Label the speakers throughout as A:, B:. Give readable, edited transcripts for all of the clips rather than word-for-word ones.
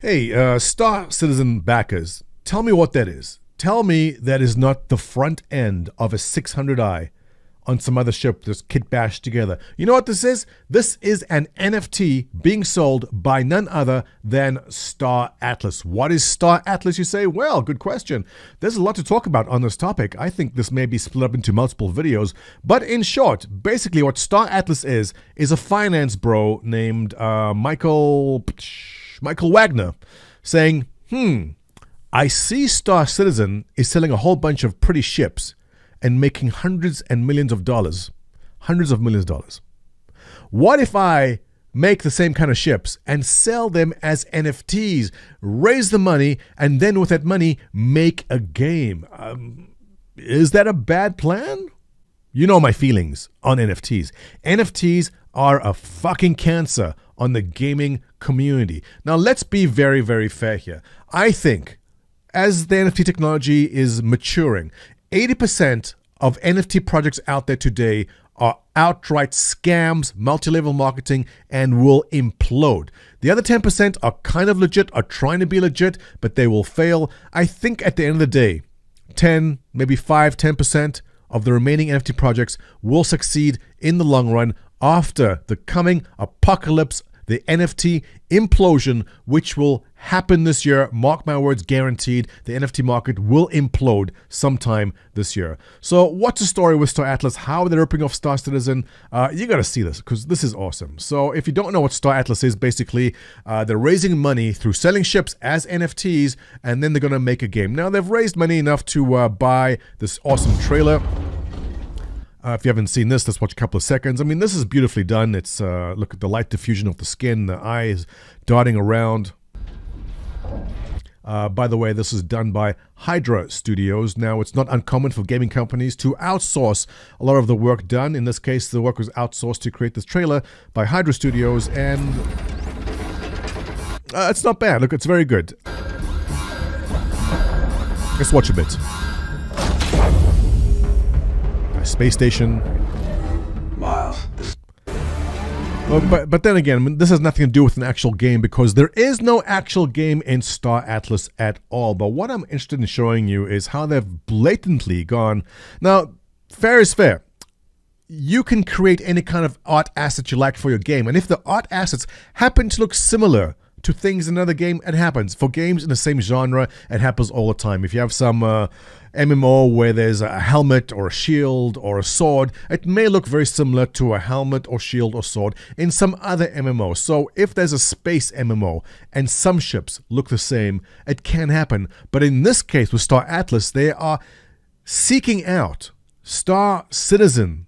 A: Hey, Star Citizen backers, tell me what that is. Tell me that is not the front end of a 600i on some other ship that's kit bashed together. You know what this is? This is an NFT being sold by none other than Star Atlas. What is Star Atlas, you say? Well, good question. There's a lot to talk about on this topic. I think this may be split up into multiple videos. But in short, basically what Star Atlas is a finance bro named Michael Wagner saying, I see Star Citizen is selling a whole bunch of pretty ships and making hundreds of millions of dollars. What if I make the same kind of ships and sell them as NFTs, raise the money, and then with that money, make a game? Is that a bad plan? You know my feelings on NFTs. NFTs are a fucking cancer on the gaming community. Now, let's be very, very fair here. I think as the NFT technology is maturing, 80% of NFT projects out there today are outright scams, multi-level marketing, and will implode. The other 10% are kind of legit, are trying to be legit, but they will fail. I think at the end of the day, 10, maybe 5, 10% of the remaining NFT projects will succeed in the long run after the coming apocalypse, the NFT implosion, which will happen this year. Mark my words, guaranteed. The NFT market will implode sometime this year. So what's the story with Star Atlas? How they're ripping off Star Citizen? You got to see this because this is awesome. So if you don't know what Star Atlas is, basically they're raising money through selling ships as NFTs, and then they're going to make a game. Now they've raised money enough to buy this awesome trailer. If you haven't seen this, let's watch a couple of seconds. I mean, this is beautifully done. It's look at the light diffusion of the skin, the eyes darting around. By the way, this is done by Hydra Studios. Now, it's not uncommon for gaming companies to outsource a lot of the work done. In this case, the work was outsourced to create this trailer by Hydra Studios, and it's not bad. Look, it's very good. Let's watch a bit. Space station.
B: Miles.
A: Well, but then again, I mean, this has nothing to do with an actual game because there is no actual game in Star Atlas at all. But what I'm interested in showing you is how they've blatantly gone. Now, fair is fair. You can create any kind of art asset you like for your game. And if the art assets happen to look similar to things in another game, it happens. For games in the same genre, it happens all the time. If you have some MMO where there's a helmet or a shield or a sword, it may look very similar to a helmet or shield or sword in some other MMO. So if there's a space MMO and some ships look the same, it can happen. But in this case with Star Atlas, they are seeking out Star Citizen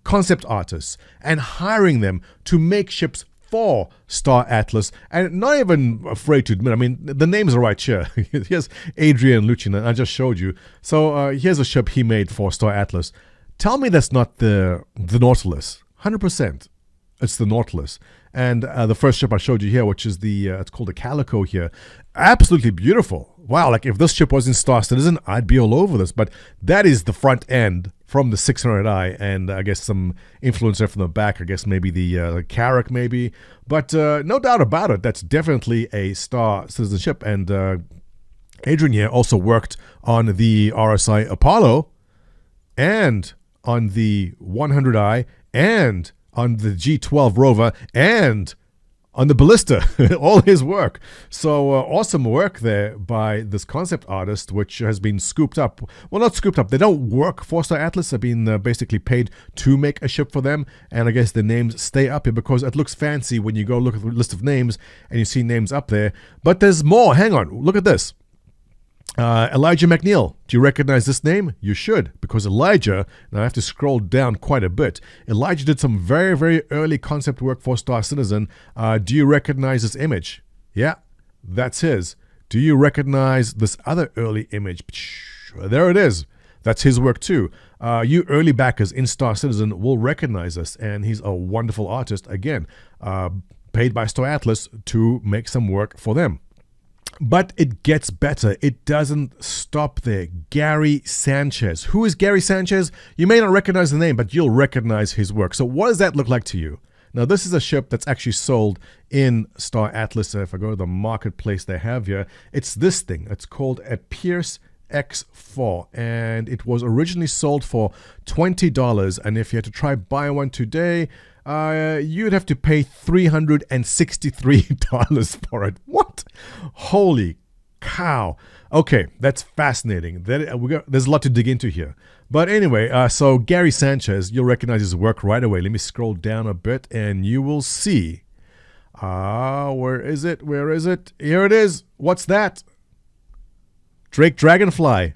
A: concept artists and hiring them to make ships for Star Atlas, and not even afraid to admit, I mean, the names are right here. Here's Adrian Luchin, I just showed you. So here's a ship he made for Star Atlas. Tell me that's not the Nautilus. 100%. It's the Nautilus. And the first ship I showed you here, which is the, it's called the Calico here. Absolutely beautiful. Wow, like if this ship was in Star Citizen, I'd be all over this. But that is the front end from the 600i, and I guess some influencer from the back, I guess maybe the Carrack maybe. But no doubt about it, that's definitely a Star Citizen ship. And Adrian here also worked on the RSI Apollo, and on the 100i, and on the G12 rover, and on the ballista. All his work. So awesome work there by this concept artist, which has been scooped up. Well, not scooped up. They don't work for Star Atlas. They've been basically paid to make a ship for them. And I guess the names stay up here because it looks fancy when you go look at the list of names and you see names up there. But there's more. Hang on. Look at this. Elijah McNeil. Do you recognize this name? You should, because Elijah, now I have to scroll down quite a bit. Elijah did some very, very early concept work for Star Citizen. Do you recognize this image? Yeah, that's his. Do you recognize this other early image? There it is. That's his work too. You early backers in Star Citizen will recognize this, and he's a wonderful artist, again, paid by Star Atlas to make some work for them. But it gets better. It doesn't stop there. Gary Sanchez. Who is Gary Sanchez? You may not recognize the name, but you'll recognize his work. So what does that look like to you? Now, this is a ship that's actually sold in Star Atlas. If I go to the marketplace they have here, it's this thing. It's called a Pierce X4, and it was originally sold for $20. And if you had to try buy one today, you'd have to pay $363 for it. What? Holy cow. Okay, that's fascinating. There's a lot to dig into here. But anyway, so Gary Sanchez, you'll recognize his work right away. Let me scroll down a bit and you will see. Where is it? Where is it? Here it is. What's that? Drake Dragonfly.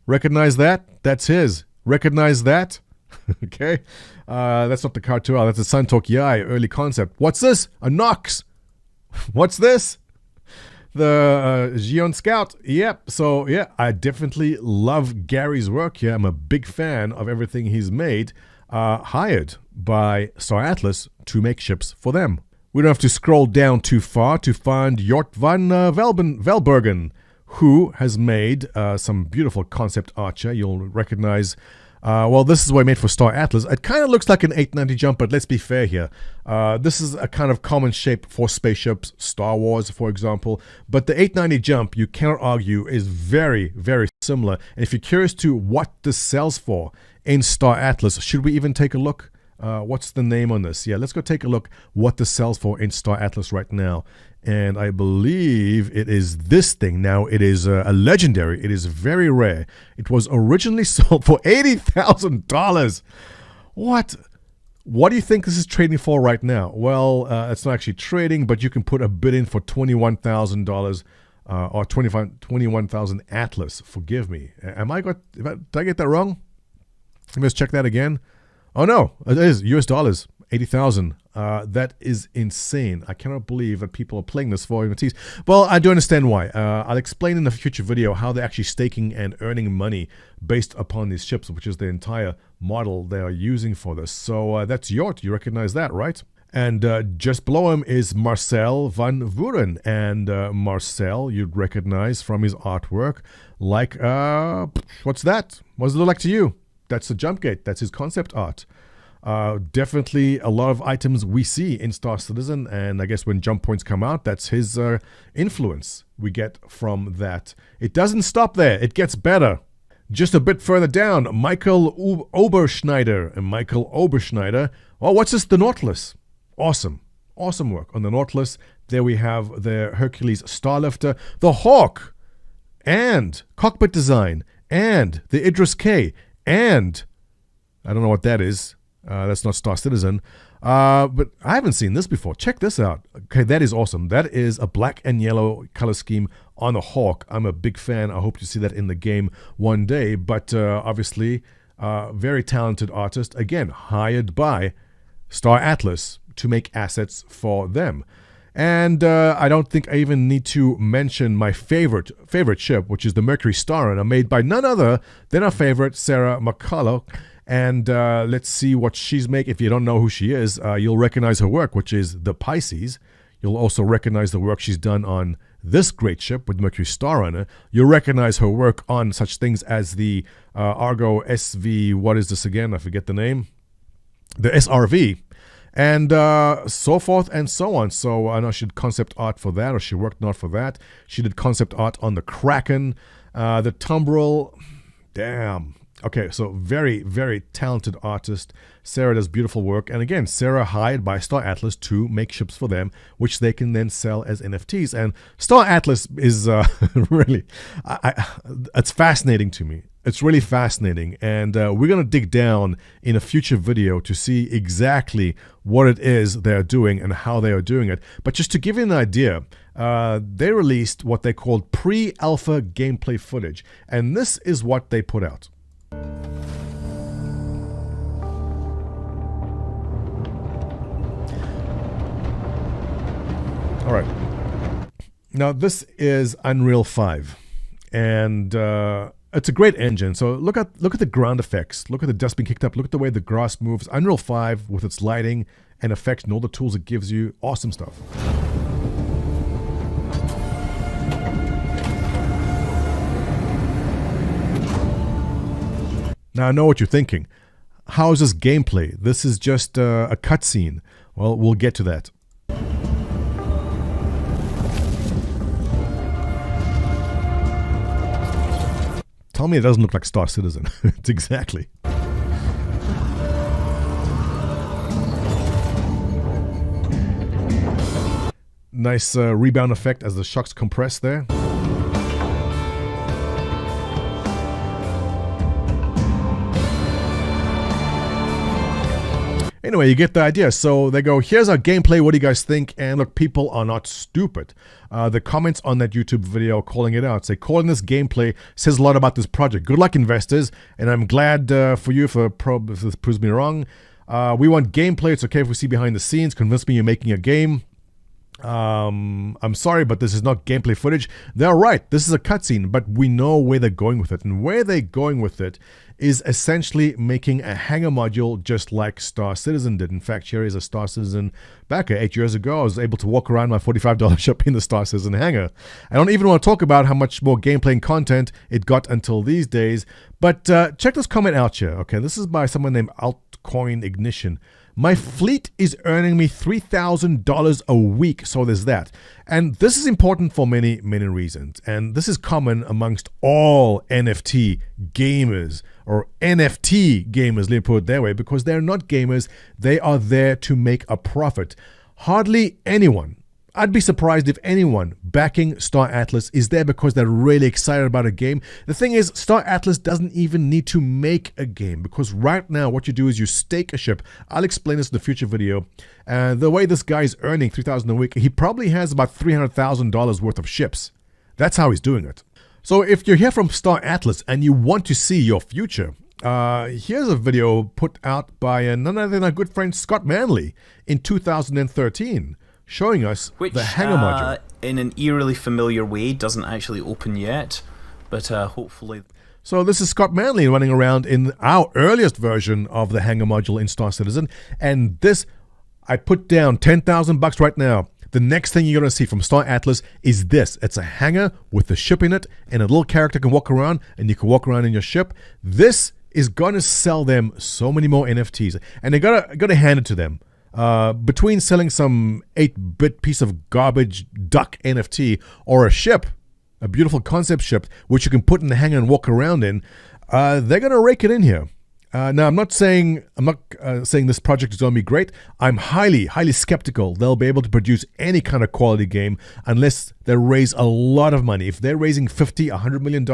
A: Recognize that? That's his. Recognize that? Okay. That's not the cartoon. That's a Suntok Yai early concept. What's this? A Nox. What's this? The Xion Scout. Yep. So, yeah, I definitely love Gary's work here. I'm a big fan of everything he's made. Hired by Star Atlas to make ships for them. We don't have to scroll down too far to find Jort van Velbergen, who has made some beautiful concept art here. You'll recognize. Well, this is what I made for Star Atlas. It kind of looks like an 890 jump, but let's be fair here. This is a kind of common shape for spaceships, Star Wars, for example. But the 890 jump, you cannot argue, is very, very similar. And if you're curious to what this sells for in Star Atlas, should we even take a look? What's the name on this? Yeah, let's go take a look what this sells for in Star Atlas right now. And I believe it is this thing. Now, it is a legendary. It is very rare. It was originally sold for $80,000. What? What do you think this is trading for right now? Well, it's not actually trading, but you can put a bid in for $21,000 or 21,000 Atlas. Forgive me. Did I get that wrong? Let me just check that again. Oh, no, it is US dollars, 80,000. That is insane. I cannot believe that people are playing this for NFTs. Well, I do understand why. I'll explain in a future video how they're actually staking and earning money based upon these ships, which is the entire model they are using for this. So that's Jort. You recognize that, right? And just below him is Marcel van Vuren. And Marcel, you'd recognize from his artwork, like, what's that? What does it look like to you? That's the jump gate. That's his concept art. Definitely a lot of items we see in Star Citizen, and I guess when jump points come out, that's his influence we get from that. It doesn't stop there. It gets better. Just a bit further down, Michael Oberschneider. And Michael Oberschneider, oh, what's this? The Nautilus. Awesome. Awesome work on the Nautilus. There we have the Hercules Starlifter, the Hawk, and cockpit design, and the Idris K, and I don't know what that is. That's not Star Citizen. But I haven't seen this before. Check this out. Okay, that is awesome. That is a black and yellow color scheme on a Hawk. I'm a big fan. I hope to see that in the game one day. But obviously, very talented artist. Again, hired by Star Atlas to make assets for them. And I don't think I even need to mention my favorite ship, which is the Mercury Starrunner, made by none other than our favorite Sarah McCullough. And let's see what she's making. If you don't know who she is, you'll recognize her work, which is the Pisces. You'll also recognize the work she's done on this great ship with Mercury Starrunner. You'll recognize her work on such things as the Argo SV, what is this again? I forget the name. The SRV. And so forth and so on. So I know she did concept art for that, or she worked on for that. She did concept art on the Kraken, the Tumbril. Damn. Okay, so very, very talented artist. Sarah does beautiful work. And again, Sarah hired by Star Atlas to make ships for them, which they can then sell as NFTs. And Star Atlas is really, it's fascinating to me. It's really fascinating. And we're going to dig down in a future video to see exactly what it is they're doing and how they are doing it. But just to give you an idea, they released what they called pre-alpha gameplay footage. And this is what they put out. All right. Now this is Unreal 5, and it's a great engine. So look at the ground effects. Look at the dust being kicked up. Look at the way the grass moves. Unreal 5 with its lighting and effects and all the tools it gives you. Awesome stuff. Now I know what you're thinking. How is this gameplay? This is just a cutscene. Well, we'll get to that. Tell me it doesn't look like Star Citizen. It's exactly. Nice rebound effect as the shocks compress there. Anyway, you get the idea. So they go, here's our gameplay. What do you guys think? And look, people are not stupid. The comments on that YouTube video calling it out say, calling this gameplay says a lot about this project. Good luck, investors. And I'm glad for you if this proves me wrong. We want gameplay. It's okay if we see behind the scenes. Convince me you're making a game. I'm sorry, but this is not gameplay footage. They're right. This is a cutscene, but we know where they're going with it. And where they're going with it is essentially making a hangar module just like Star Citizen did. In fact, here is a Star Citizen backer. 8 years ago, I was able to walk around my $45 ship in the Star Citizen hangar. I don't even want to talk about how much more gameplay and content it got until these days. But check this comment out here. Okay, this is by someone named Altcoin Ignition. My fleet is earning me $3,000 a week, so there's that. And this is important for many, many reasons. And this is common amongst all NFT gamers, or NFT gamers, let me put it that way, because they're not gamers. They are there to make a profit. Hardly anyone, I'd be surprised if anyone backing Star Atlas is there because they're really excited about a game. The thing is, Star Atlas doesn't even need to make a game, because right now what you do is you stake a ship. I'll explain this in the future video. The way this guy is earning $3,000 a week, he probably has about $300,000 worth of ships. That's how he's doing it. So if you're here from Star Atlas and you want to see your future, here's a video put out by none other than our good friend Scott Manley in 2013. Showing us the hangar module.
C: In an eerily familiar way, doesn't actually open yet, but hopefully.
A: So this is Scott Manley running around in our earliest version of the hangar module in Star Citizen, and this, I put down $10,000 right now. The next thing you're going to see from Star Atlas is this. It's a hangar with the ship in it, and a little character can walk around, and you can walk around in your ship. This is going to sell them so many more NFTs, and they gotta hand it to them. Between selling some 8-bit piece of garbage duck NFT or a ship, a beautiful concept ship, which you can put in the hangar and walk around in, they're going to rake it in here. Now, I'm not saying this project is going to be great. I'm highly, highly skeptical they'll be able to produce any kind of quality game unless they raise a lot of money. If they're raising $50, $100 million,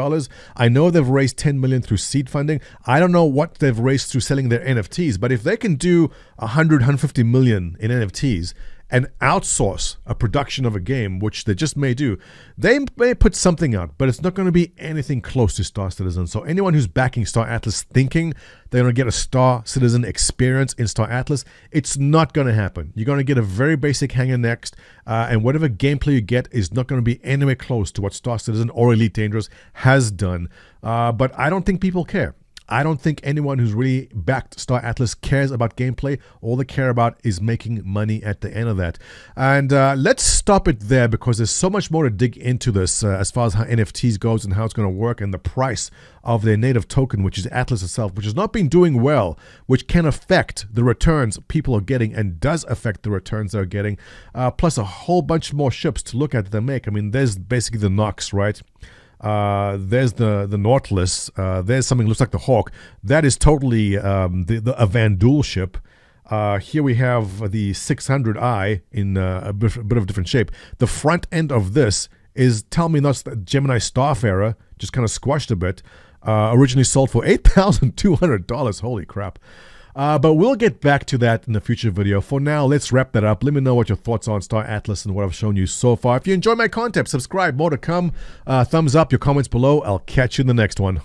A: I know they've raised $10 million through seed funding. I don't know what they've raised through selling their NFTs, but if they can do $100, $150 million in NFTs and outsource a production of a game, which they just may do, they may put something out, but it's not going to be anything close to Star Citizen. So anyone who's backing Star Atlas thinking they're going to get a Star Citizen experience in Star Atlas, it's not going to happen. You're going to get a very basic hangar next, and whatever gameplay you get is not going to be anywhere close to what Star Citizen or Elite Dangerous has done. But I don't think people care. I don't think anyone who's really backed Star Atlas cares about gameplay. All they care about is making money at the end of that. And let's stop it there, because there's so much more to dig into this as far as how NFTs goes and how it's going to work, and the price of their native token, which is Atlas itself, which has not been doing well, which can affect the returns people are getting and does affect the returns they're getting, plus a whole bunch more ships to look at that they make. I mean, there's basically the Nox, right? There's the Nautilus. There's something that looks like the Hawk. That is totally a Vanduul ship. Here we have the 600i in a bit of different shape. The front end of this is, tell me not the Gemini Starfarer, just kind of squashed a bit. Originally sold for $8,200. Holy crap. But we'll get back to that in a future video. For now, let's wrap that up. Let me know what your thoughts are on Star Atlas and what I've shown you so far. If you enjoy my content, subscribe. More to come. Thumbs up, your comments below. I'll catch you in the next one.